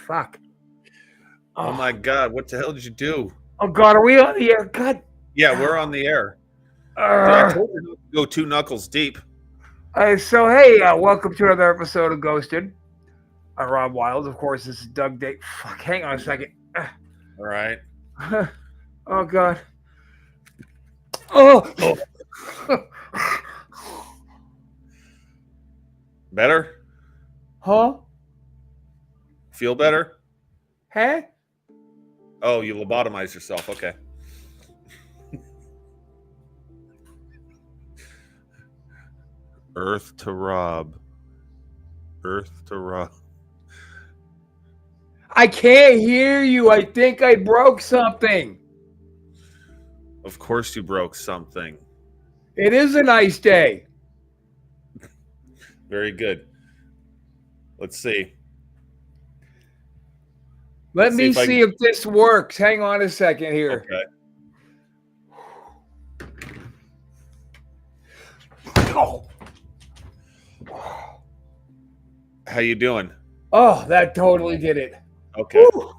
fuck. Oh my God! What the hell did you do? Oh God, are we on the air? God. Yeah, we're on the air. I told you not to go 2 knuckles deep. So hey, welcome to another episode of Ghosted. I'm Rob Wild. Of course, this is Doug Day. Fuck, hang on a second. All right. Oh God. Oh. Better? Huh? Feel better? Huh? Oh, you lobotomized yourself. Okay. Earth to Rob. Earth to Rob. I can't hear you. I think I broke something. Of course you broke something. It is a nice day. Very good. Let's see. Let me see if this works. Hang on a second here. Okay. Oh. How you doing? Oh, that totally did it. Okay. Woo.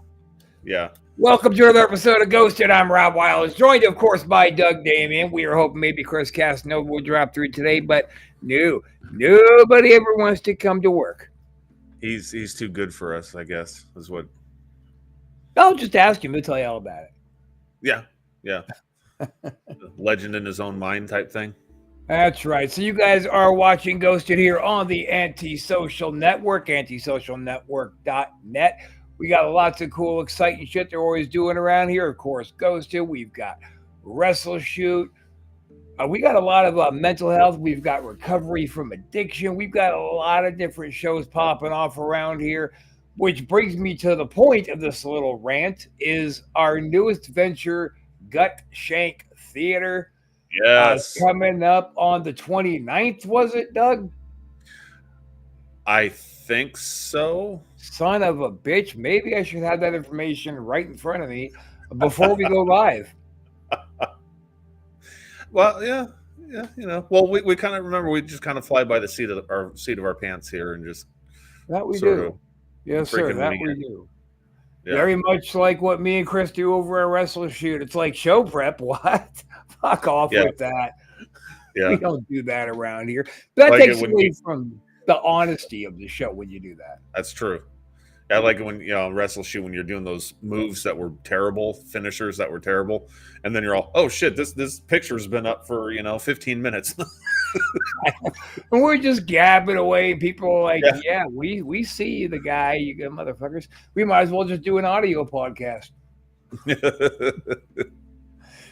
Yeah. Welcome to another episode of Ghosted. I'm Rob Wiles, joined, of course, by Doug Damien. We were hoping maybe Chris Casanova would drop through today, but no, nobody ever wants to come to work. He's too good for us, I guess, is what. I'll just ask him. He'll tell you all about it. Yeah. Legend in his own mind type thing. That's right. So you guys are watching Ghosted here on the Antisocial Network, antisocialnetwork.net. We got lots of cool, exciting shit they're always doing around here. Of course, Ghosted. We've got Wrestle Shoot. We got a lot of mental health. We've got recovery from addiction. We've got a lot of different shows popping off around here, which brings me to the point of this little rant is our newest venture, Gut Shank Theater. Yes. Coming up on the 29th, was it, Doug? I think so. Son of a bitch. Maybe I should have that information right in front of me before we go live. Well, yeah, you know. Well, we kind of remember we just kind of fly by the seat of our pants here and just that we do. Yes, sir. That we do. Yeah. Very much like what me and Chris do over at Wrestle Shoot. It's like show prep. What? Fuck off with that. Yeah. We don't do that around here. That like takes away from the honesty of the show when you do that. That's true. I like it when, Wrestle Shoot, when you're doing those moves that were terrible, finishers that were terrible, and then you're all, oh shit, this picture's been up for 15 minutes. And we're just gabbing away. People are like, yeah, we see the guy, you good motherfuckers. We might as well just do an audio podcast.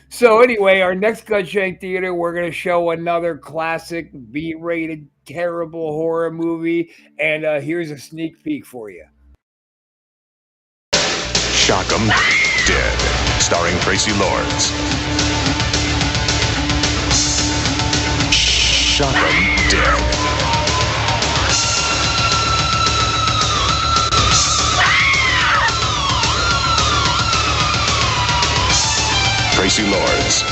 So anyway, our next Gut Shank Theater, we're going to show another classic B-rated terrible horror movie, and here's a sneak peek for you. Shock 'em Dead, starring Tracy Lords. Shock 'em Dead. Tracy Lords.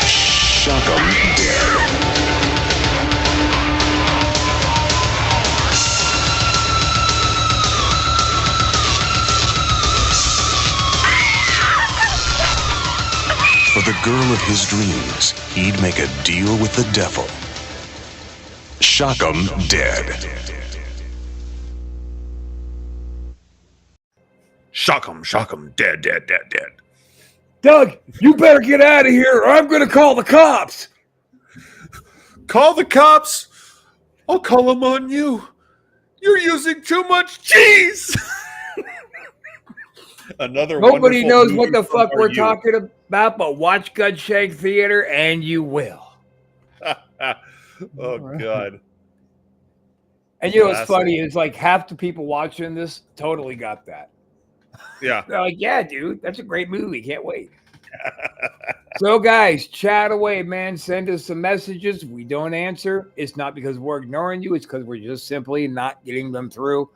Shock 'em Dead. For the girl of his dreams, he'd make a deal with the devil. Shock 'em Dead. Shock 'em, dead. Doug, you better get out of here or I'm going to call the cops. Call the cops? I'll call them on you. You're using too much cheese. Nobody knows what the fuck we're talking about, but watch Gut Shank Theater and you will. Oh, God. And you know what's funny is like half the people watching this totally got that. Yeah. They're like, yeah, dude, that's a great movie. Can't wait. So, guys, chat away, man. Send us some messages. We don't answer. It's not because we're ignoring you. It's because we're just simply not getting them through.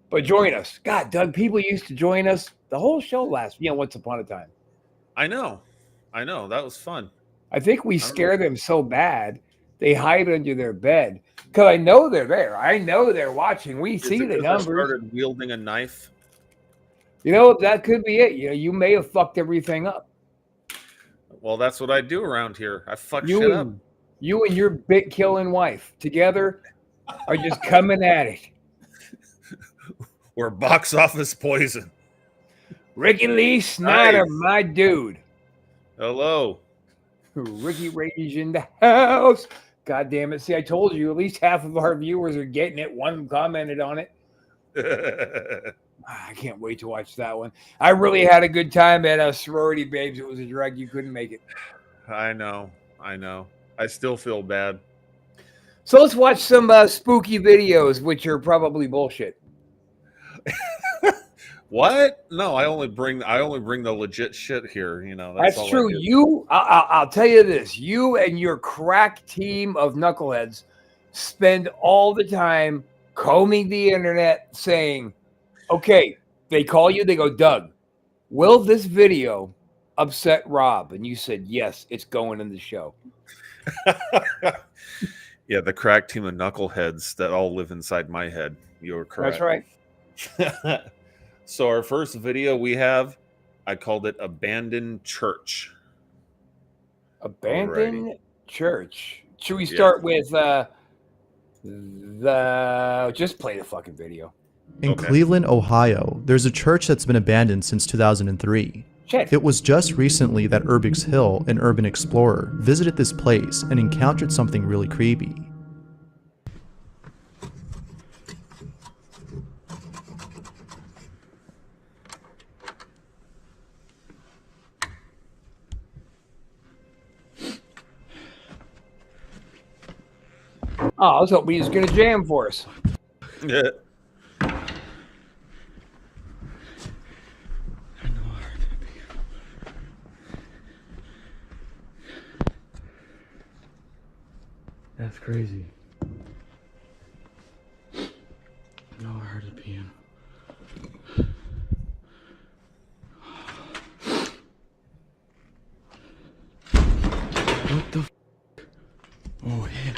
But join us. God, Doug, people used to join us the whole show once upon a time. I know. That was fun. I think we scare them so bad They hide under their bed because I know they're there. I know they're watching. We Is see it the 'cause I numbers. started wielding a knife. You know, that could be it. You may have fucked everything up. Well, that's what I do around here. I fuck You shit up. and you and your bit killing wife together are just coming at it. We're box office poison. Ricky Lee Snyder, Nice. my dude. Hello. Ricky Rage in the house. God damn it. See, I told you, at least half of our viewers are getting it. One commented on it. I can't wait to watch that one. I really had a good time at Sorority Babes. It was a drag. You couldn't make it. I know. I still feel bad. So let's watch some spooky videos, which are probably bullshit. What? No, I only bring the legit shit here. You know, That's all I true. do. I'll tell you this: you and your crack team of knuckleheads spend all the time combing the internet, saying, "Okay, they call you. They go, Doug, will this video upset Rob?" And you said, "Yes, it's going in the show." Yeah, the crack team of knuckleheads that all live inside my head. You're correct. That's right. So our first video we have, I called it Abandoned Church. Abandoned church. Should we start with just play the fucking video? In Okay. Cleveland, Ohio, there's a church that's been abandoned since 2003. Shit. It was just recently that Urbix Hill, an urban explorer, visited this place and encountered something really creepy. Oh, I was hoping he was going to jam for us. Yeah. That's crazy. No, I heard it peeing. What the f? Oh, yeah.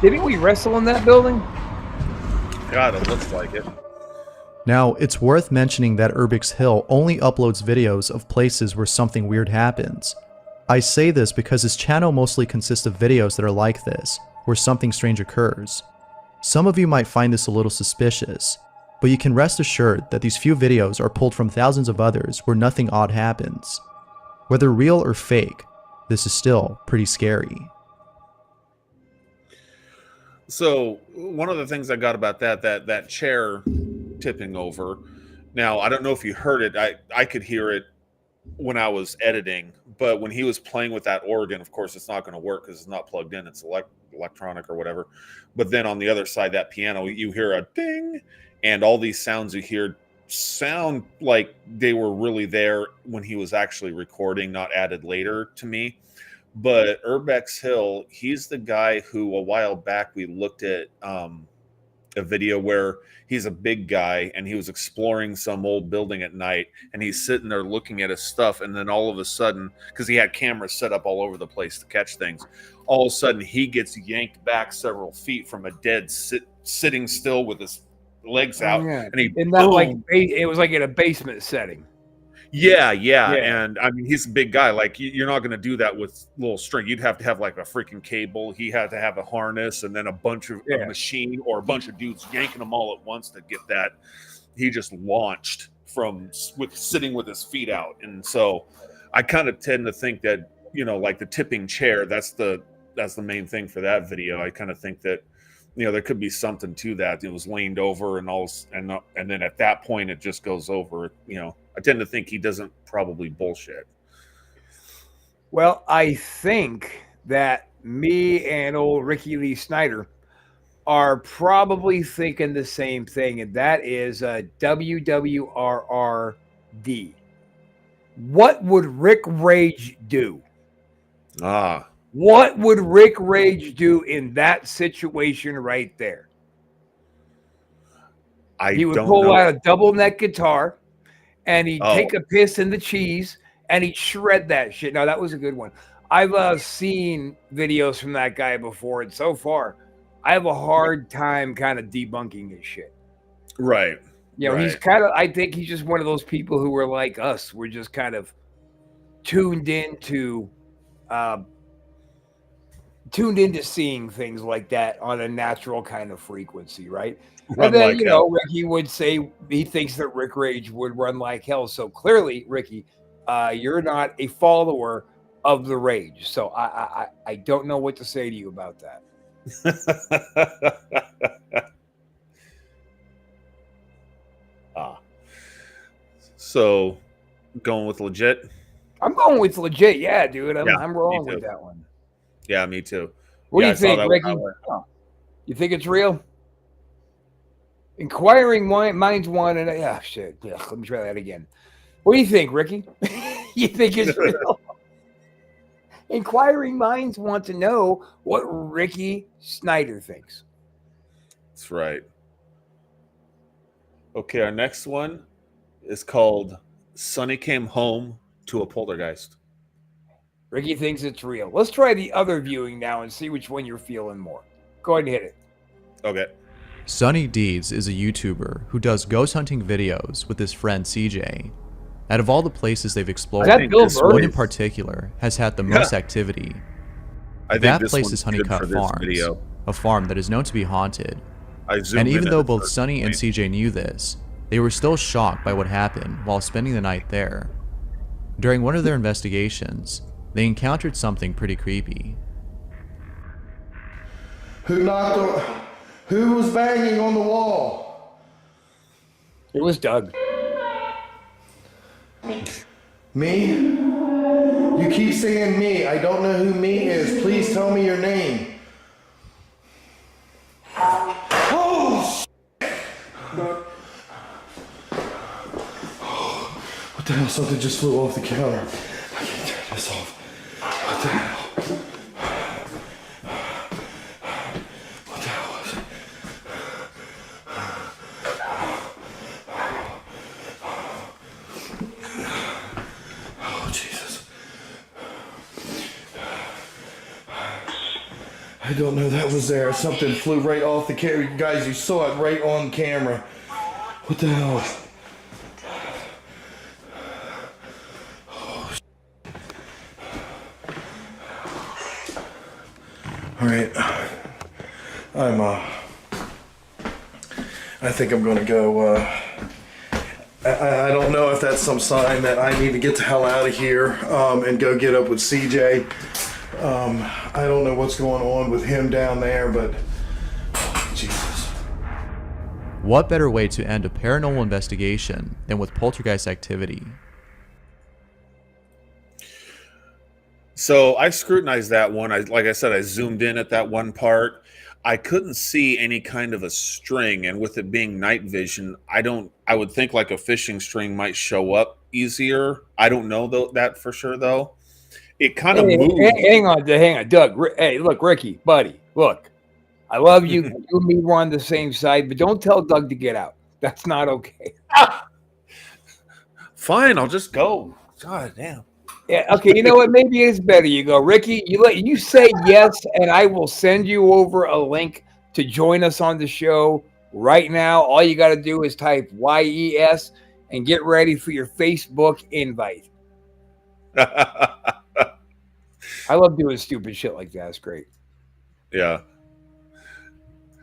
Didn't we wrestle in that building? God, it looks like it. Now, it's worth mentioning that Urbix Hill only uploads videos of places where something weird happens. I say this because his channel mostly consists of videos that are like this, where something strange occurs. Some of you might find this a little suspicious, but you can rest assured that these few videos are pulled from thousands of others where nothing odd happens. Whether real or fake, this is still pretty scary. So one of the things I got about that chair tipping over. Now, I don't know if you heard it. I could hear it when I was editing, but when he was playing with that organ, of course, it's not going to work because it's not plugged in. It's electronic or whatever. But then on the other side, that piano, you hear a ding, and all these sounds you hear sound like they were really there when he was actually recording, not added later to me. But Urbix Hill, he's the guy who a while back we looked at a video where he's a big guy and he was exploring some old building at night, and he's sitting there looking at his stuff, and then all of a sudden, because he had cameras set up all over the place to catch things, all of a sudden he gets yanked back several feet from a dead sitting still with his legs out, and he And that like boom. it was like in a basement setting. Yeah. Yeah. And I mean, he's a big guy. Like, you're not going to do that with little string. You'd have to have like a freaking cable. He had to have a harness and then a bunch of a machine or a bunch of dudes yanking them all at once to get that. He just launched sitting with his feet out. And so I kind of tend to think that, you know, like the tipping chair, that's the main thing for that video. I kind of think that, you know, there could be something to that. It was leaned over and then at that point it just goes over. You know, I tend to think he doesn't probably bullshit. Well, I think that me and old Ricky Lee Snyder are probably thinking the same thing, and that is WWRRD. What would Rick Rage do? Ah, What would Rick Rage do in that situation right there? He would don't pull know. out a double neck guitar and he'd Oh. take a piss in the cheese and he'd shred that shit. Now, that was a good one. I've seen videos from that guy before, and so far, I have a hard time kind of debunking his shit. Right. You know, he's Right. kind of, I think he's just one of those people who are like us. We're just kind of tuned into seeing things like that on a natural kind of frequency, right? Run And then, like you hell. know, Ricky would say he thinks that Rick Rage would run like hell. So clearly, Ricky, you're not a follower of the Rage. So I don't know what to say to you about that. So, going with legit? I'm going with legit. Yeah, dude. I'm Me wrong too. with that one. Yeah, me too. What Yeah, I do saw you that think, one. Ricky? You think it's real? Inquiring minds want to know. Yeah, shit. Yeah, let me try that again. What do you think, Ricky? You think it's real? Inquiring minds want to know what Ricky Snyder thinks. That's right. Okay, our next one is called Sonny Came Home to a Poltergeist. Ricky thinks it's real. Let's try the other viewing now and see which one you're feeling more. Go ahead and hit it. Okay. Sunny Deeds is a YouTuber who does ghost hunting videos with his friend CJ. Out of all the places they've explored, Is that Bill this Burr? one in particular has had the most activity. I think That this place one's is good Honeycutt for this Farms, video. a farm that is known to be haunted. I zoomed And in even at though the both first Sunny and point. CJ knew this, they were still shocked by what happened while spending the night there. During one of their investigations, they encountered something pretty creepy. Who knocked on? Who was banging on the wall? It was Doug. Me? You keep saying me. I don't know who me is. Please tell me your name. Oh, what the hell? Something just flew off the counter. I can't turn this off. What the hell? What the hell was it? Oh, Jesus. I don't know, that was there. Something flew right off the camera. Guys, you saw it right on camera. What the hell? Oh, all right. I think I'm gonna go, I don't know if that's some sign that I need to get the hell out of here and go get up with CJ. I don't know what's going on with him down there, but Jesus. What better way to end a paranormal investigation than with poltergeist activity? So I scrutinized that one. Like I said, I zoomed in at that one part. I couldn't see any kind of a string, and with it being night vision, I would think like a fishing string might show up easier. I don't know that for sure though. It kind of moved. Hang on, Doug. Hey, look, Ricky, buddy, look. I love you. You and me were on the same side, but don't tell Doug to get out. That's not okay. Fine, I'll just go. God damn. Yeah, okay. You know what? Maybe it's better you go, Ricky. You say yes, and I will send you over a link to join us on the show right now. All you got to do is type YES and get ready for your Facebook invite. I love doing stupid shit like that. It's great. Yeah.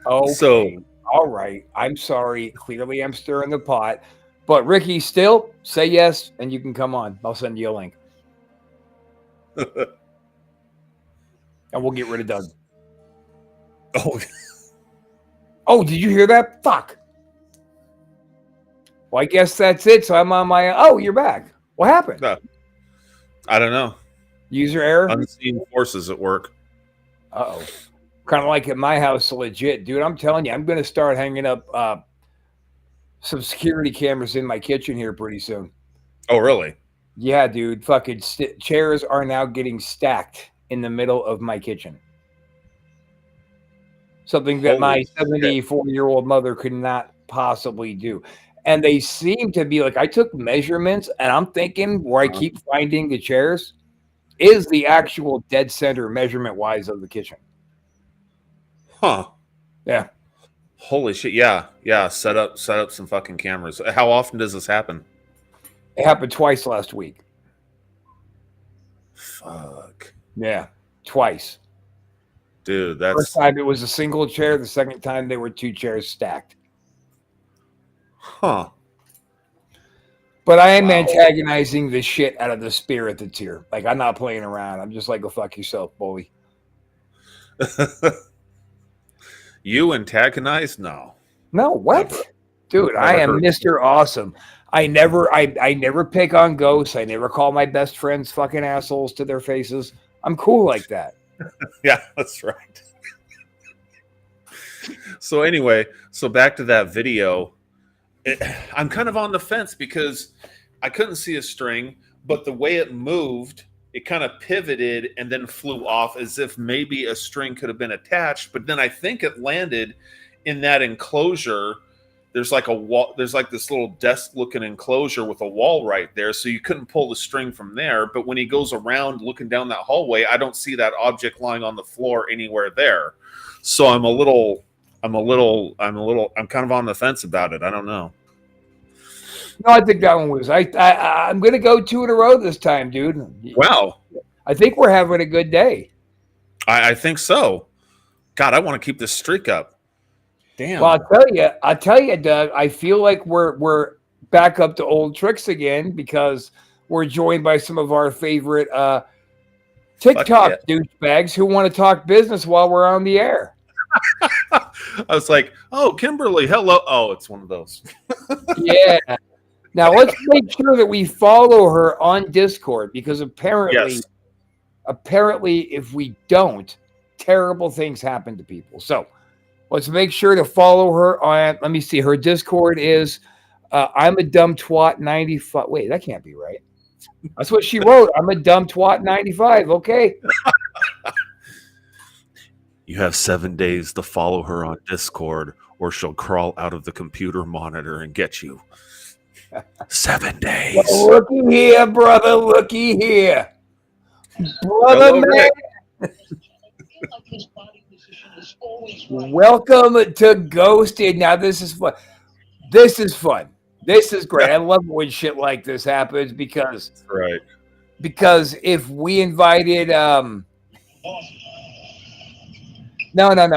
Oh, So all right. I'm sorry. Clearly, I'm stirring the pot. But Ricky, still say yes, and you can come on. I'll send you a link, and we'll get rid of Doug. oh, Oh, did you hear that? Fuck. Well, I guess that's it. So I'm on my. Oh, you're back. What happened? no. I don't know. User error. Unseen forces at work. Uh-oh. Kind of like at my house, legit, dude. I'm telling you, I'm going to start hanging up some security cameras in my kitchen here pretty soon. Oh, really? Yeah, dude. Fucking chairs are now getting stacked in the middle of my kitchen. Something that my Holy shit. 74-year-old mother could not possibly do. And they seem to be like, I took measurements, and I'm thinking where I keep finding the chairs is the actual dead center measurement wise of the kitchen. Huh. Yeah. Holy shit. Yeah. Yeah. Set up some fucking cameras. How often does this happen? It happened twice last week. Fuck. Yeah. Twice. Dude, First that's time it was a single chair. The second time they were 2 chairs stacked. huh. But I am antagonizing the shit out of the spirit that's here. Like, I'm not playing around. I'm just like, go fuck yourself, bully. You antagonize? No. No, what? Never. Dude, Never I am heard. Mr. Awesome. I never pick on ghosts. I never call my best friends fucking assholes to their faces. I'm cool like that. Yeah, that's right. So anyway, so back to that video. I'm kind of on the fence because I couldn't see a string, but the way it moved, it kind of pivoted and then flew off as if maybe a string could have been attached. But then I think it landed in that enclosure. There's like a wall. There's like this little desk-looking enclosure with a wall right there, so you couldn't pull the string from there. But when he goes around looking down that hallway, I don't see that object lying on the floor anywhere there. So I'm kind of on the fence about it. I don't know. No, I think that one was. I'm gonna go 2 in a row this time, dude. Wow, I think we're having a good day. I think so. God, I want to keep this streak up. Damn. Well, I'll tell you, Doug. I feel like we're back up to old tricks again because we're joined by some of our favorite TikTok douchebags who want to talk business while we're on the air. I was like, "Oh, Kimberly, hello." Oh, it's one of those. Yeah. Now let's make sure that we follow her on Discord because apparently if we don't, terrible things happen to people. So let's make sure to follow her on. Let me see. Her Discord is I'm a dumb twat 95. Wait, that can't be right. That's what she wrote. I'm a dumb twat 95. Okay. You have 7 days to follow her on Discord, or she'll crawl out of the computer monitor and get you. 7 days. Well, looky here, brother. Looky here. Brother, Hello, man. Welcome to Ghosted. Now, this is fun. This is fun. This is great. I love when shit like this happens because if we invited no.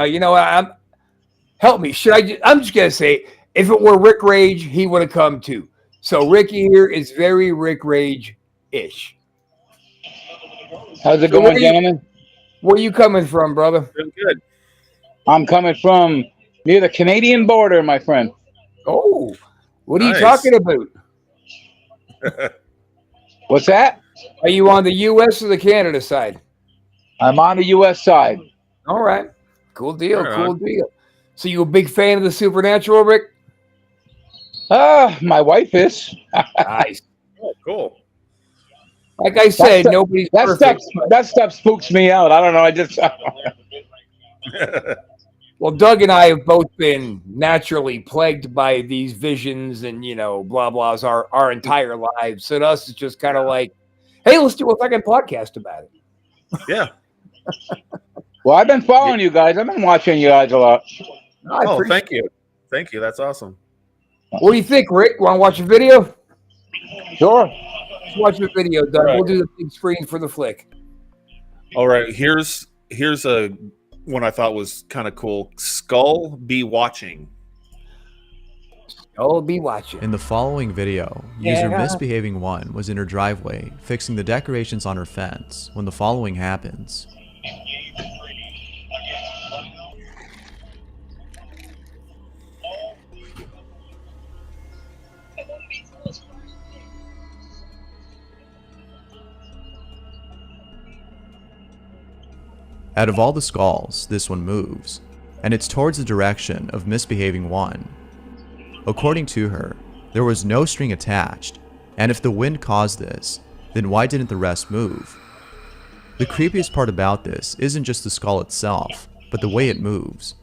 You know what? Help me. I'm just gonna say, if it were Rick Rage, he would have come too. So Ricky here is very Rick Rage-ish. How's it going, gentlemen? Where you coming from, brother? Doing good. I'm coming from near the Canadian border, my friend. Oh, what are you Nice. talking about? What's that? Are you on the U.S. or the Canada side? I'm on the U.S. side. All right. Cool deal. Right Cool on. deal. So you a big fan of the Supernatural, Rick? My wife is. Nice. Oh, cool. Like I said, That nobody's That perfect. stuff spooks me out. I don't know. I just Well, Doug and I have both been naturally plagued by these visions and, blah, blahs our entire lives. So to us, it's just kind of like, hey, let's do a fucking podcast about it. Yeah. Well, I've been following you guys. I've been watching you guys a lot. I Oh, appreciate thank you. Thank you. That's awesome. What do you think, Rick? Want to watch a video? Sure. Let's watch a video, Doug. Right. We'll do the big screen for the flick. All right. Here's a one I thought was kind of cool. Skull be watching. I'll be watching. In the following video, user Yeah. Misbehaving 1 was in her driveway fixing the decorations on her fence when the following happens. Out of all the skulls, this one moves, and it's towards the direction of Misbehaving 1. According to her, there was no string attached, and if the wind caused this, then why didn't the rest move? The creepiest part about this isn't just the skull itself, but the way it moves.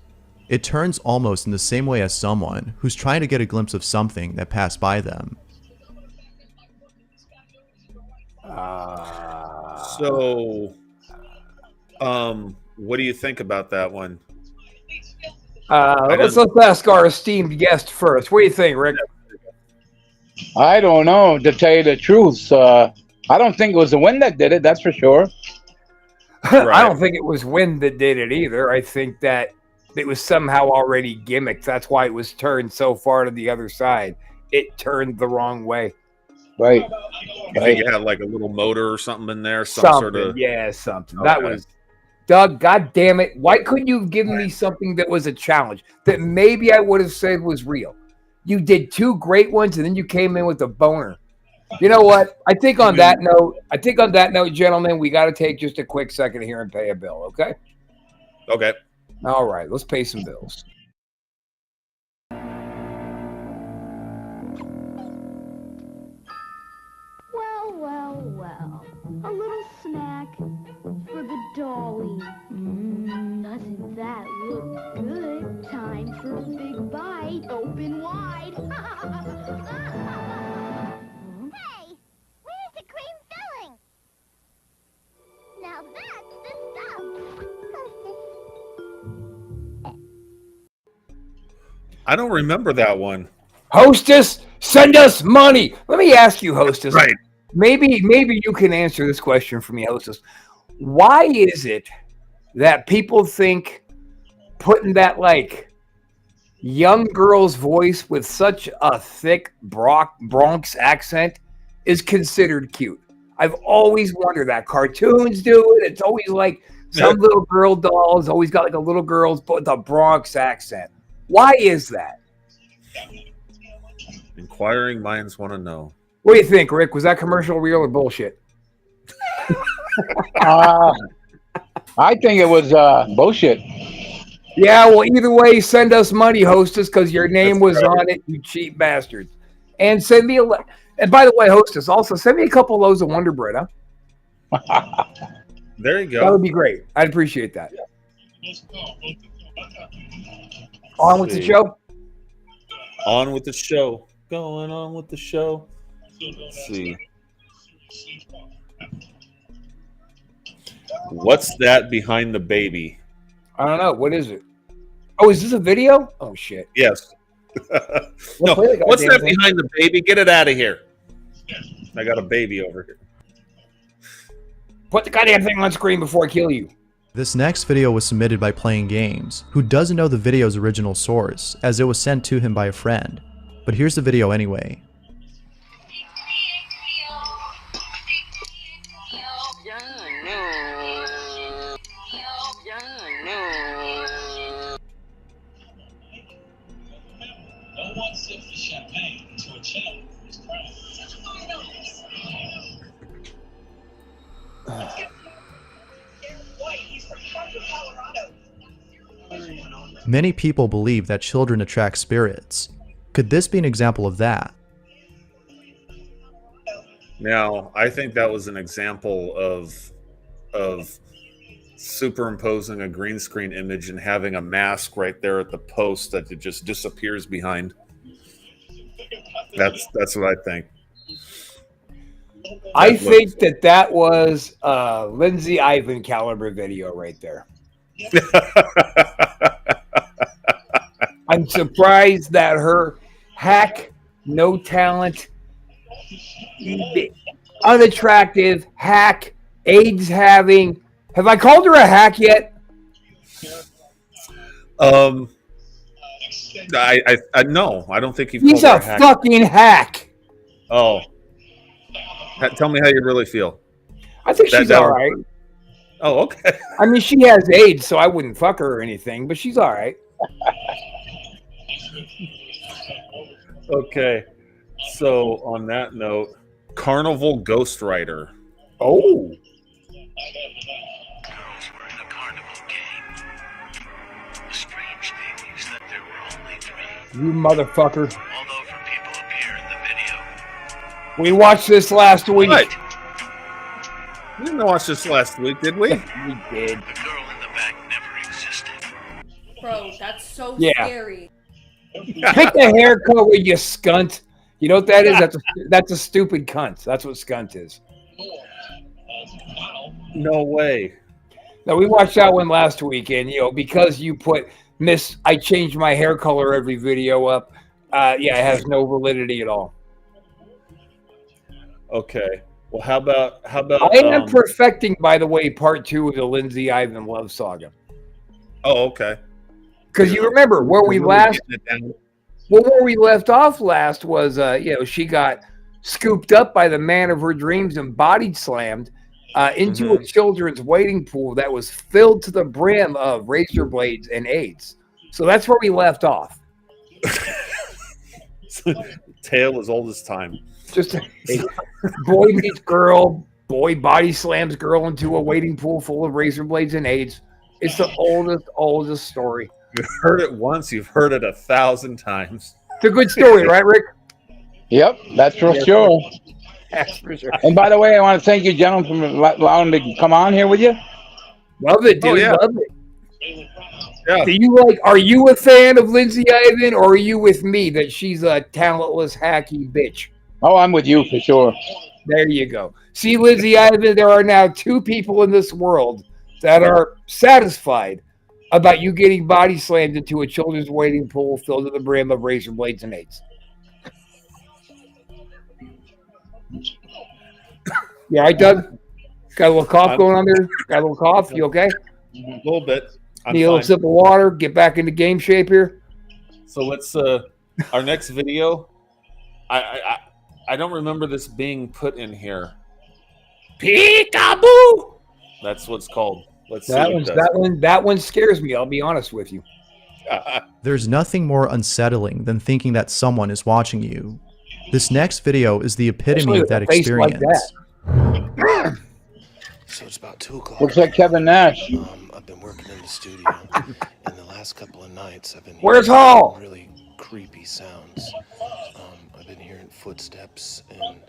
It turns almost in the same way as someone who's trying to get a glimpse of something that passed by them. So, what do you think about that one? Let's ask our esteemed guest first. What do you think, Rick? I don't know, to tell you the truth. I don't think it was the wind that did it, that's for sure. I don't think it was wind that did it either. I think that it was somehow already gimmicked. That's why it was turned so far to the other side. It turned the wrong way. Right. You think it had like a little motor or something in there? Something. Something. That was Doug, God damn it. Why couldn't you have given me something that was a challenge that maybe I would have said was real? You did two great ones and then you came in with a boner. You know what? I think on that note, gentlemen, we got to take just a quick second here and pay a bill, okay? Okay. All right, let's pay some bills. Well. A little snack for the dolly. Doesn't that look good? Time for a big bite. Open wide. Hey, where's the cream filling? Now that's the stuff. I don't remember that one. Hostess, send us money. Let me ask you, Hostess. Right. Maybe you can answer this question for me, Hostess. Why is it that people think putting that like young girl's voice with such a thick Bronx accent is considered cute? I've always wondered that. Cartoons do it. It's always like some little girl doll has always got like a little girl's but with a Bronx accent. Why is that? Inquiring minds want to know. What do you think, Rick? Was that commercial real or bullshit? I think it was bullshit. Yeah, well, either way, send us money, Hostess, because your name was on it, you cheap bastards. And send me and by the way, Hostess, also send me a couple loaves of Wonder Bread, huh? There you go. That would be great. I'd appreciate that. On with the show. On with the show. Going on with the show. Let's see. What's that behind the baby? I don't know. What is it? Oh, is this a video? Oh, shit. Yes. No, what's that behind the baby? Get it out of here. I got a baby over here. Put the goddamn thing on screen before I kill you. This next video was submitted by Playing Games, who doesn't know the video's original source, as it was sent to him by a friend. But here's the video anyway. No one sips the champagne to a channel for his crime. Many people believe that children attract spirits. Could this be an example of that? Now, I think that was an example of superimposing a green screen image and having a mask right there at the post that it just disappears behind. That's what I think. I think that was Lindsay Ivan caliber video right there. I'm surprised that her hack, no talent, unattractive hack, AIDS having. Have I called her a hack yet? I no, I don't think you've. He's called a her fucking hack. Oh, tell me how you really feel. I think she's all right. Oh, okay. I mean, she has AIDS, so I wouldn't fuck her or anything, but she's all right. Okay. So on that note, Carnival Ghost Rider. Oh. Girls were in a carnival game. The strange thing is that there were only 3. You motherfucker. Although for people appear in the video. We watched this last week. What? didn't watch this last week, did we? We did. Bro, that's so Yeah. scary. Pick the haircut with you skunt. You know what that is? That's a stupid cunt. That's what skunt is. No way. No, we watched that one last week, and because you put I changed my hair color every video up. It has no validity at all. Okay. Well, how about I am perfecting, by the way, part 2 of the Lindsay Ivan love saga. Oh, okay. Because you remember where we left off last was, she got scooped up by the man of her dreams and body slammed into a children's wading pool that was filled to the brim of razor blades and AIDS. So that's where we left off. Tale as old as time. Just a boy meets girl, boy body slams girl into a wading pool full of razor blades and AIDS. It's the oldest story. You've heard it once, you've heard it 1,000 times. It's a good story, right, Rick? Yep, that's for sure. That's for sure. And by the way, I want to thank you, gentlemen, for allowing me to come on here with you. Love it, dude. Oh, yeah. Love it. Yeah. Are you a fan of Lindsay Ivan, or are you with me that she's a talentless, hacky bitch? Oh, I'm with you for sure. There you go. See, Lindsay Ivan, there are now 2 people in this world that are satisfied about you getting body slammed into a children's wading pool filled to the brim of razor blades and AIDS. You all right, Doug? Got a little cough going on there? Got a little cough? You okay? A little bit. Need a little sip of water? Get back into game shape here? So let's our next video. I don't remember this being put in here. Peekaboo! That's what's called. Let's see that one scares me, I'll be honest with you. There's nothing more unsettling than thinking that someone is watching you. This next video is the epitome of that experience. So it's about 2 o'clock. Looks like Kevin Nash. I've been working in the studio, and the last couple of nights I've been Where's hearing Hall? really creepy sounds. I've been hearing footsteps and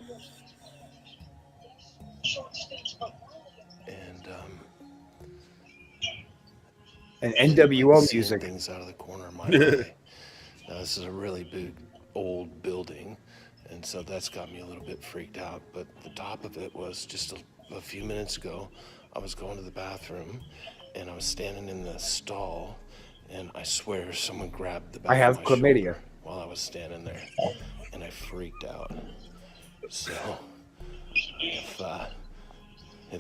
NWO seeing music. things out of the corner of my eye. Now this is a really big old building, and so that's got me a little bit freaked out. But the top of it was just a few minutes ago. I was going to the bathroom, and I was standing in the stall, and I swear someone grabbed the back I have of my chlamydia. shoulder while I was standing there, and I freaked out. So if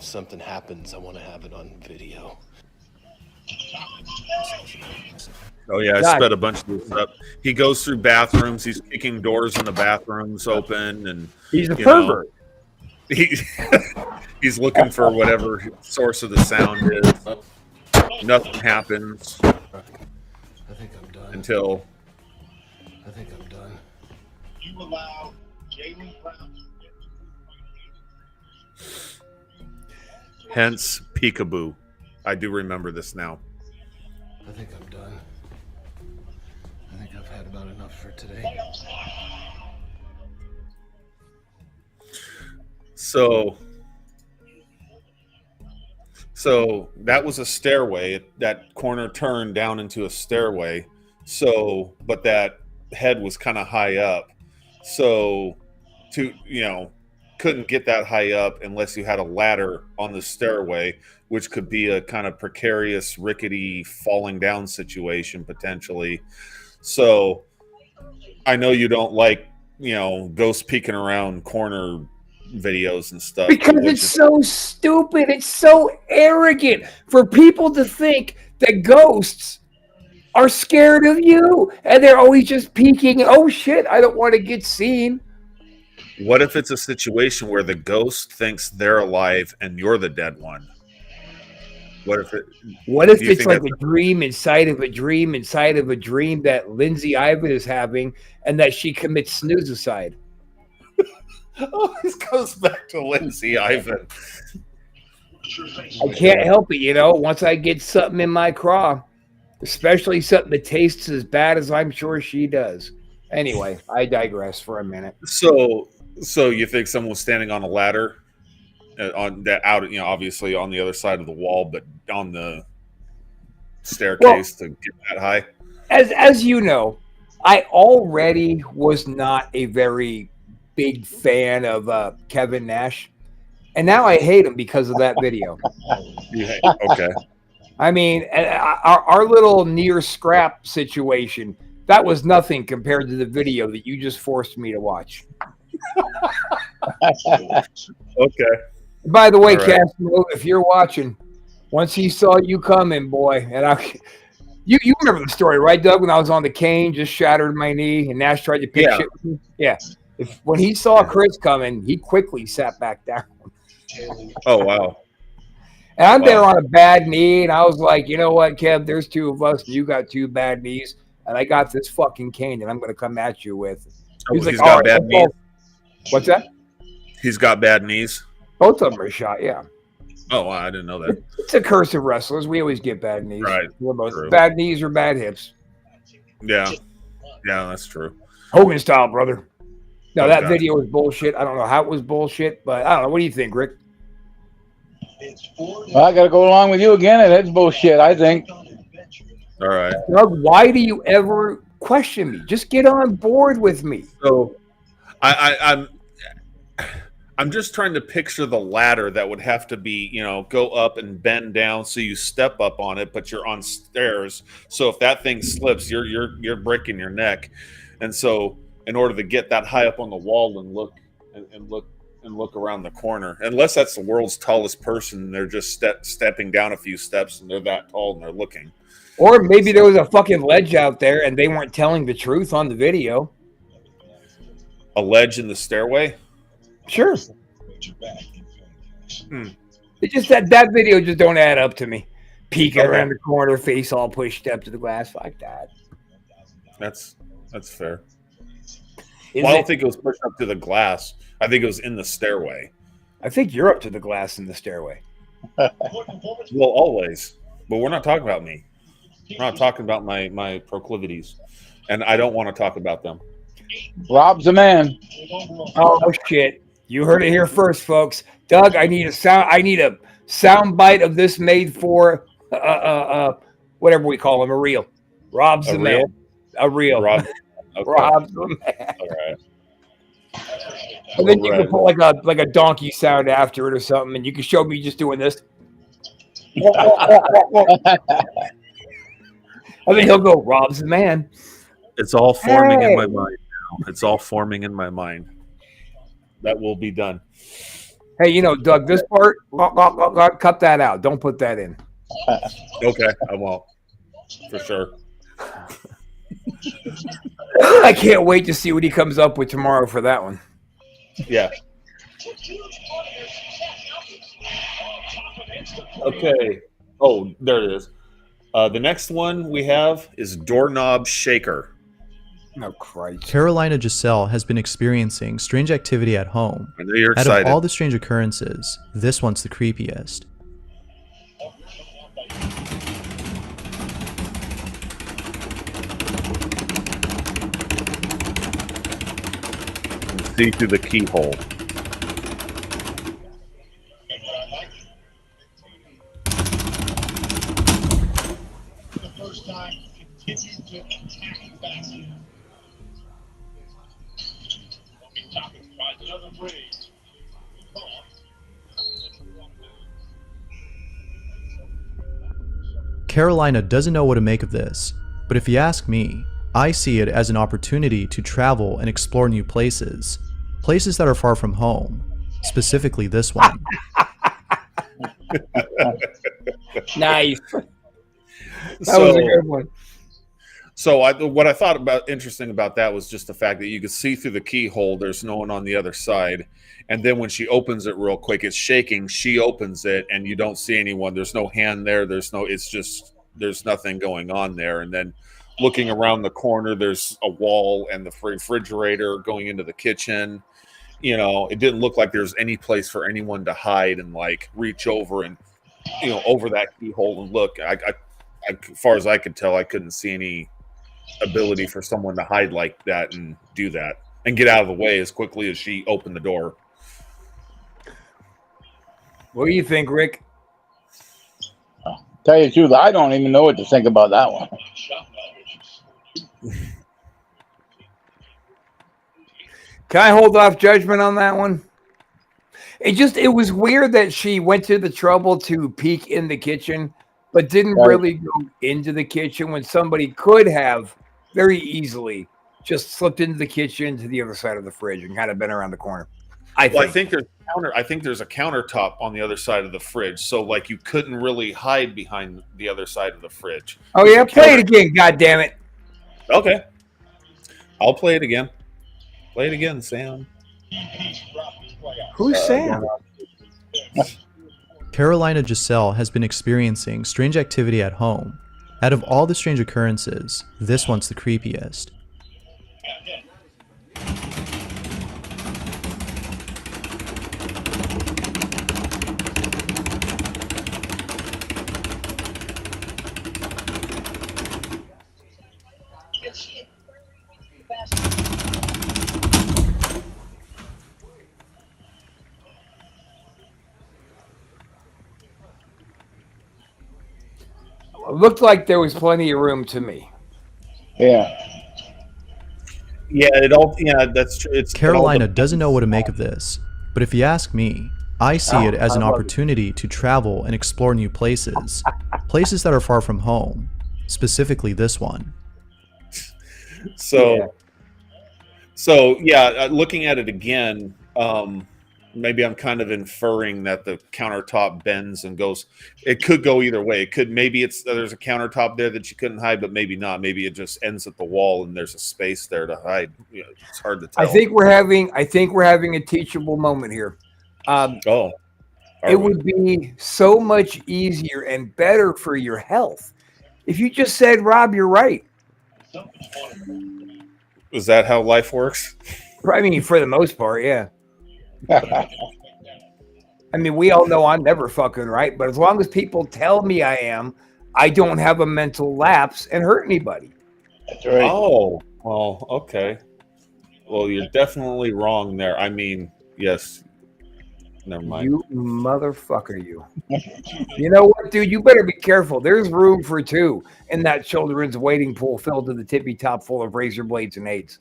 something happens, I want to have it on video. Oh yeah, I sped a bunch of this up. He goes through bathrooms. He's kicking doors in the bathrooms open, and he's a pervert. He's looking for whatever source of the sound is. Nothing happens I think I'm done. until I think I'm done. You allow Jalen Brown. hence peekaboo. I do remember this now. I think I'm done. I think I've had about enough for today. So that was a stairway. That corner turned down into a stairway. So, but that head was kind of high up. So, couldn't get that high up unless you had a ladder on the stairway, which could be a kind of precarious, rickety falling down situation potentially. So I know you don't like, ghosts peeking around corner videos and stuff. Because it's so stupid. It's so arrogant for people to think that ghosts are scared of you and they're always just peeking. Oh shit, I don't want to get seen. What if it's a situation where the ghost thinks they're alive and you're the dead one? What if it's like a dream inside of a dream inside of a dream that Lindsay Ivan is having and that she commits snoozicide? Oh, this goes back to Lindsay Ivan. I can't help it, once I get something in my craw, especially something that tastes as bad as I'm sure she does. Anyway, I digress for a minute. So you think someone was standing on a ladder on that out, obviously on the other side of the wall, but on the staircase to get that high. As you know, I already was not a very big fan of Kevin Nash, and now I hate him because of that video. Okay. I mean, our little near scrap situation, that was nothing compared to the video that you just forced me to watch. Okay. By the way, All right. Castro, if you're watching, once he saw you coming, boy, and you remember the story, right, Doug? When I was on the cane, just shattered my knee, and Nash tried to pick shit with me. Yeah. When he saw Chris coming, he quickly sat back down. Oh wow. And I'm there on a bad knee, and I was like, you know what, Kev? There's two of us, and you got two bad knees, and I got this fucking cane that I'm going to come at you with. He's got bad knees. What's that? He's got bad knees. Both of them are shot, yeah. Oh, wow, I didn't know that. It's a curse of wrestlers. We always get bad knees. Right. We're both True. bad knees or bad hips. Yeah. Yeah, that's true. Hogan style, brother. No, Oh, that God. video was bullshit. I don't know how it was bullshit, but I don't know. What do you think, Rick? Well, I got to go along with you again, and it's bullshit, I think. All right. Doug, why do you ever question me? Just get on board with me. So I'm just trying to picture the ladder that would have to be, go up and bend down so you step up on it, but you're on stairs. So if that thing slips, you're breaking your neck. And so in order to get that high up on the wall and look around the corner, unless that's the world's tallest person, and they're just stepping down a few steps and they're that tall and they're looking. Or maybe there was a fucking ledge out there and they weren't telling the truth on the video. A ledge in the stairway? Sure. Hmm. It just that video just don't add up to me. Peeking around the corner, face all pushed up to the glass. Fuck that. That's fair. Is Well, I don't it? think it was pushed up to the glass. I think it was in the stairway. I think you're up to the glass in the stairway. Well, always. But we're not talking about me. We're not talking about my proclivities. And I don't want to talk about them. Rob's the man. Oh shit! You heard it here first, folks. Doug, I need a sound bite of this made for whatever we call him, a reel. Rob's A the reel? man. A reel. Rob, okay. Rob's the man. All right. And then you can All put like a donkey sound after it or something, and you can show me just doing this. And then he'll go, Rob's the man. It's all forming in my Hey. mind now. It's all forming in my mind. That will be done. Hey, Doug, this part, cut that out. Don't put that in. Okay, I won't. For sure. I can't wait to see what he comes up with tomorrow for that one. Yeah. Okay. Oh, there it is. The next one we have is Doorknob Shaker. Oh, Christ. Carolina Giselle has been experiencing strange activity at home. I know you're Out excited. of all the strange occurrences, this one's the creepiest. See through the keyhole. The first time continued to attack back here. Topic finds another raise. Carolina doesn't know what to make of this, but if you ask me, I see it as an opportunity to travel and explore new places. Places that are far from home. Specifically this one. Nice. That was a good one. So what I thought about interesting about that was just the fact that you could see through the keyhole. There's no one on the other side, and then when she opens it real quick, it's shaking. She opens it, and you don't see anyone. There's no hand there. There's nothing going on there. And then looking around the corner, there's a wall and the refrigerator going into the kitchen. It didn't look like there's any place for anyone to hide and like reach over and over that keyhole and look. I as far as I could tell, I couldn't see any ability for someone to hide like that and do that and get out of the way as quickly as she opened the door. What do you think, Rick? Tell you the truth, I don't even know what to think about that one. Can I hold off judgment on that one? It was weird that she went to the trouble to peek in the kitchen, but didn't really go into the kitchen when somebody could have very easily just slipped into the kitchen to the other side of the fridge and kind of been around the corner. I think there's a countertop on the other side of the fridge, so like you couldn't really hide behind the other side of the fridge. Oh yeah, play it again, goddammit. Okay. I'll play it again. Play it again, Sam. Who's Sam? Carolina Giselle has been experiencing strange activity at home. Out of all the strange occurrences, this one's the creepiest. It looked like there was plenty of room to me. Yeah. Yeah, that's true. Carolina doesn't know what to make of this, but if you ask me, I see it as an opportunity to travel and explore new places. Places that are far from home, specifically this one. So looking at it again, maybe I'm kind of inferring that the countertop bends and goes. It could go either way. It could there's a countertop there that you couldn't hide, but maybe not. Maybe it just ends at the wall and there's a space there to hide. It's hard to tell. I think we're having a teachable moment here. It would be so much easier and better for your health if you just said, "Rob, you're right." Is that how life works? I mean, for the most part, yeah. I mean, we all know I'm never fucking right, but as long as people tell me I am, I don't have a mental lapse and hurt anybody. That's right. Oh, well, okay. Well, you're definitely wrong there. I mean, yes. Never mind. You motherfucker, you. You know what, dude? You better be careful. There's room for two in that children's waiting pool filled to the tippy top full of razor blades and AIDS.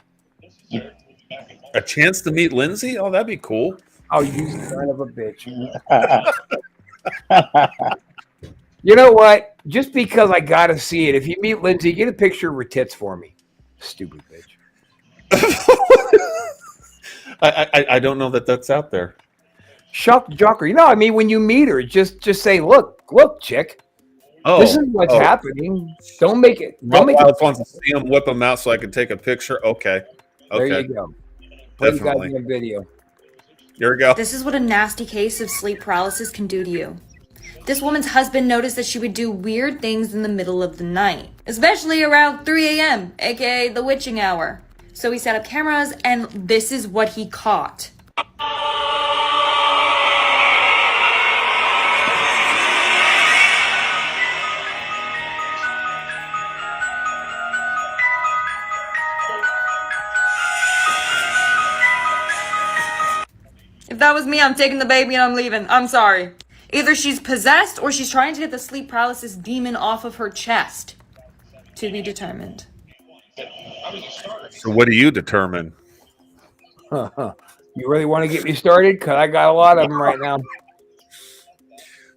A chance to meet Lindsay? Oh, that'd be cool. Oh, you son of a bitch. You know what? Just because I gotta see it, if you meet Lindsay, get a picture of her tits for me. Stupid bitch. I don't know that that's out there. Shock jocker. You know, I mean, when you meet her, just say, look, chick. Oh, this is what's happening. Don't make it. Don't make I it. want to see him whip them out so I can take a picture. Okay. There you go. Put you guys Definitely. in the video. Here we go. This is what a nasty case of sleep paralysis can do to you. This woman's husband noticed that she would do weird things in the middle of the night, especially around 3 a.m., aka the witching hour. So he set up cameras, and this is what he caught. If that was me, I'm taking the baby and I'm leaving. I'm sorry. Either she's possessed or she's trying to get the sleep paralysis demon off of her chest. To be determined. So what do you determine? You really want to get me started? Because I got a lot of them right now.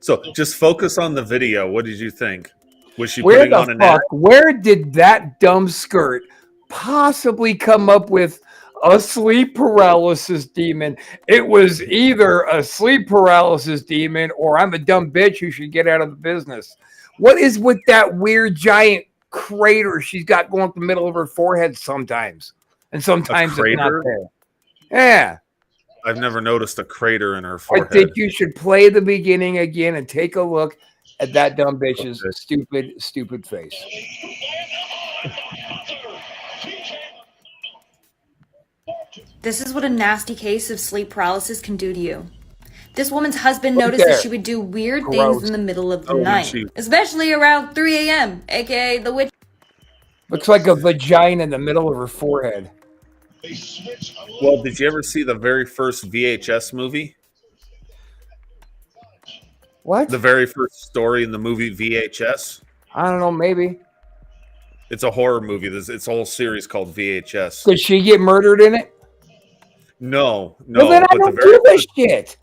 So just focus on the video. What did you think? Was she putting on an act? Where did that dumb skirt possibly come up with a sleep paralysis demon? It was either a sleep paralysis demon or I'm a dumb bitch who should get out of the business. What is with that weird giant crater she's got going up the middle of her forehead sometimes? And sometimes it's not there. Yeah. I've never noticed a crater in her I forehead. think you should play the beginning again and take a look at that dumb bitch's stupid face. This is what a nasty case of sleep paralysis can do to you. This woman's husband noticed that she would do weird things in the middle of the night, especially around 3 a.m., aka the witch. Looks like a vagina in the middle of her forehead. Well, did you ever see the very first VHS movie? What? The very first story in the movie VHS. I don't know. Maybe. It's a horror movie. It's a whole series called VHS. Did she get murdered in it? No. Well, then I but don't do this shit.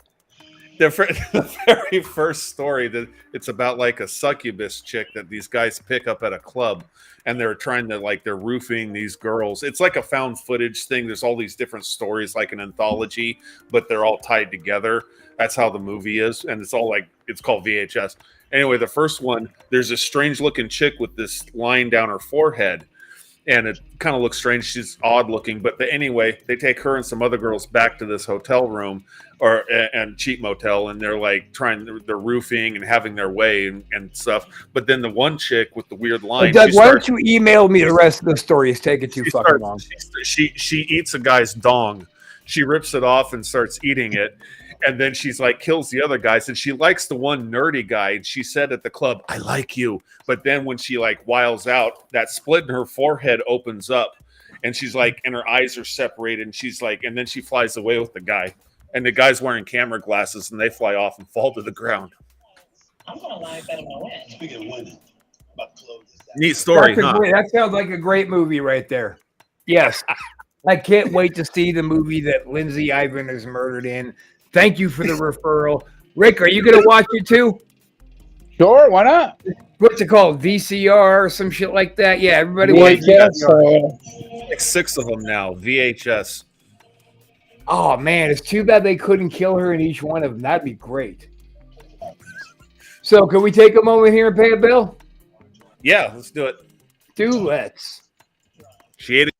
the very first story that it's about like a succubus chick that these guys pick up at a club, and they're trying to they're roofing these girls. It's like a found footage thing. There's all these different stories, like an anthology, but they're all tied together. That's how the movie is, and it's all it's called VHS. Anyway, the first one, there's a strange looking chick with this line down her forehead, and it kind of looks strange. She's odd looking, but anyway, they take her and some other girls back to this hotel room and cheap motel, and they're they're roofing and having their way and stuff. But then the one chick with the weird line, Doug, why don't you email me the rest of the story? It's taking too fucking long. She eats a guy's dong. She rips it off and starts eating it. And then she's kills the other guys, and she likes the one nerdy guy. And she said at the club, "I like you." But then when she wiles out, that split in her forehead opens up, and she's and her eyes are separated. And she's and then she flies away with the guy, and the guy's wearing camera glasses, and they fly off and fall to the ground. I'm gonna lie better than I win. Speaking of winning, about to close this. Neat story, huh? That sounds like a great movie right there. Yes, I can't wait to see the movie that Lindsay Ivan is murdered in. Thank you for the referral. Rick, are you going to watch it too? Sure, why not? What's it called? VCR or some shit like that? Yeah, everybody VHS, watches 6 of them now. VHS. Oh, man, it's too bad they couldn't kill her in each one of them. That'd be great. So, can we take a moment here and pay a bill? Yeah, let's do it. Let's. She ate it.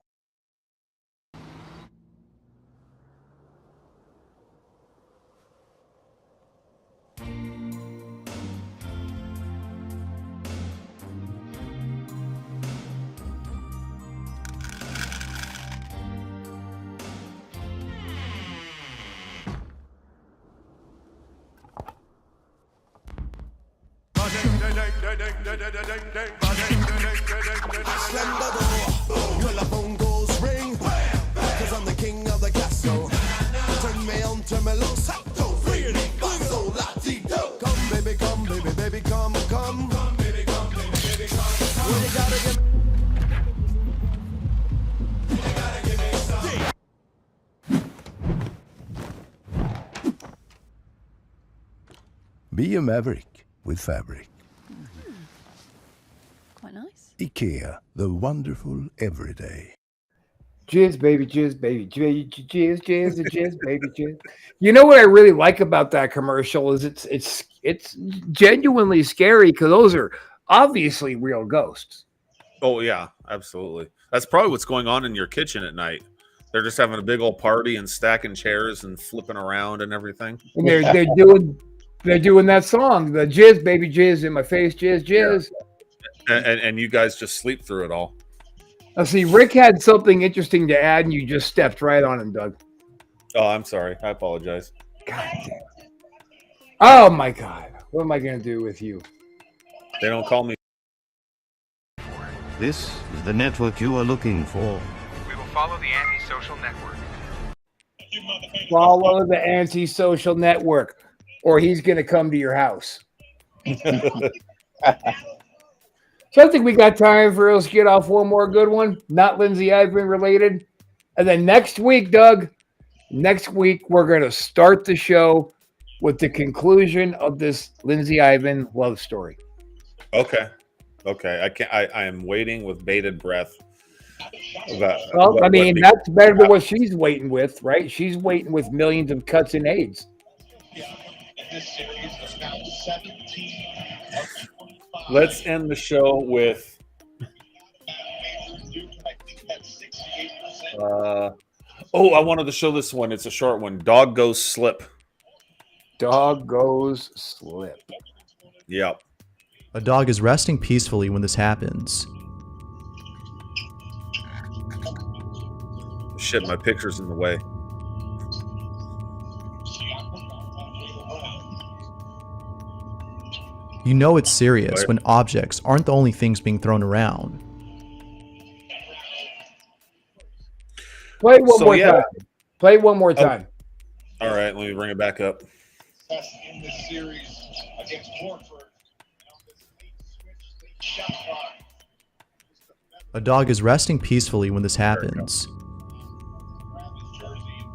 Be a maverick with fabric. Quite nice. IKEA, the wonderful everyday. Jizz, baby, jizz, baby, jizz, jizz, jizz, jizz, baby, jizz. You know what I really like about that commercial is it's genuinely scary because those are obviously real ghosts. Oh yeah, absolutely. That's probably what's going on in your kitchen at night. They're just having a big old party and stacking chairs and flipping around and everything. And they're doing that song, the jizz, baby, jizz in my face, jizz, jizz. Yeah. And you guys just sleep through it all. Now, see, Rick had something interesting to add, and you just stepped right on him, Doug. Oh, I'm sorry. I apologize. God damn. Oh my God. What am I going to do with you? They don't call me. This is the network you are looking for. We will follow the antisocial network. Follow the antisocial network, or he's going to come to your house. So I think we got time for us to get off one more good one, not Lindsay Ivan related. And then next week, Doug, we're going to start the show with the conclusion of this Lindsay Ivan love story. Okay. I am waiting with bated breath. That's better than what she's waiting with, right? She's waiting with millions of cuts and AIDS. This series is now 17 of 25. Let's end the show with I wanted to show this one. It's a short one. Dog goes slip. Dog goes slip. Yep. A dog is resting peacefully when this happens. Shit, my picture's in the way. You know it's serious when objects aren't the only things being thrown around. Play one more time. Play one more time. All right, let me bring it back up. success in this series against Warford. On this late switch, late shot clock. A dog is resting peacefully when this happens. Around his jersey,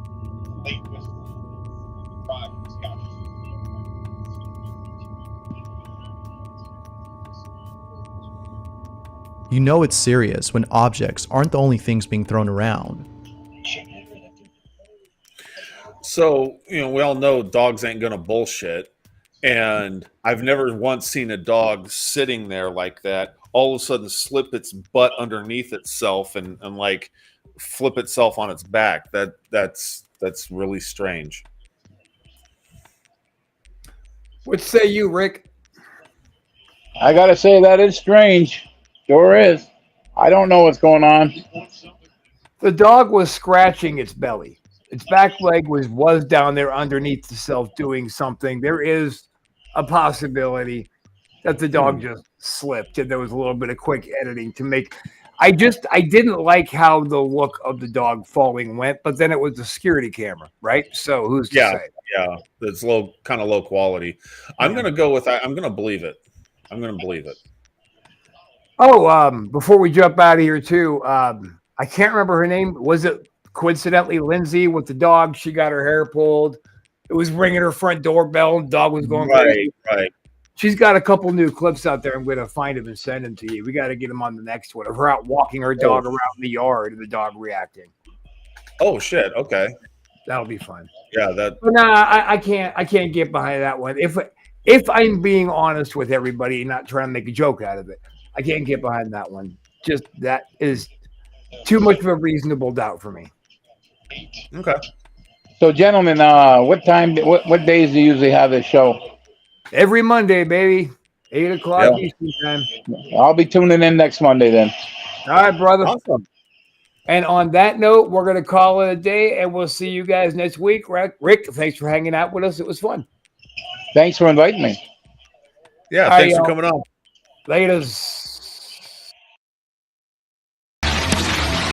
late whistle. 5 Scott. You know it's serious when objects aren't the only things being thrown around. So, we all know dogs ain't gonna bullshit. And I've never once seen a dog sitting there like that, all of a sudden slip its butt underneath itself and like flip itself on its back. That's really strange. What say you, Rick? I gotta say that is strange. Sure is. I don't know what's going on. The dog was scratching its belly. Its back leg was down there underneath itself doing something. There is a possibility that the dog just slipped, and there was a little bit of quick editing to make. I didn't like how the look of the dog falling went, but then it was the security camera, right? So who's to say? Yeah, it's kind of low quality. I'm gonna go with that. I'm gonna believe it. I'm gonna believe it. Oh, before we jump out of here too, I can't remember her name. Was it coincidentally Lindsay with the dog? She got her hair pulled. It was ringing her front doorbell, and the dog was going crazy. Right. She's got a couple new clips out there. I'm going to find them and send them to you. We got to get them on the next one of her out walking her dog around the yard and the dog reacting. Oh shit! Okay, that'll be fun. Yeah, that. But no, I can't get behind that one. If I'm being honest with everybody and not trying to make a joke out of it, I can't get behind that one. Just that is too much of a reasonable doubt for me. Okay. So, gentlemen, what time? What days do you usually have this show? Every Monday, baby, 8 o'clock Eastern time. I'll be tuning in next Monday then. All right, brother. Awesome. And on that note, we're going to call it a day, and we'll see you guys next week. Rick, thanks for hanging out with us. It was fun. Thanks for inviting me. Yeah, thanks for coming on. Laters.